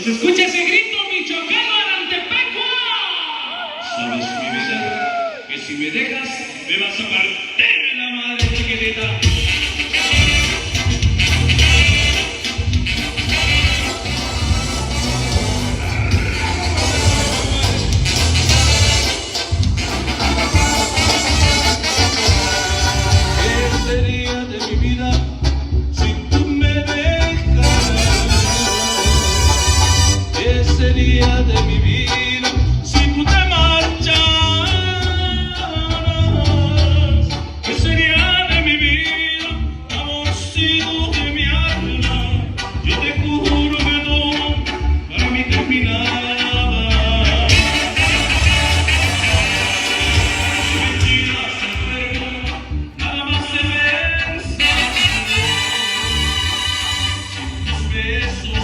se escucha ese grito michoacano Arantepeco. Sabes, mi vida, que si me dejas, me vas a partir la madre chiquitita. ¿Qué sería de mi vida si tú me dejaras? ¿Qué sería de mi vida si tú te marcharas? ¿Qué sería de mi vida, amorcito de mi alma? Yo te juro que todo para mí terminaba. Mentiras enfermo, nada más se ven. Sin tus besos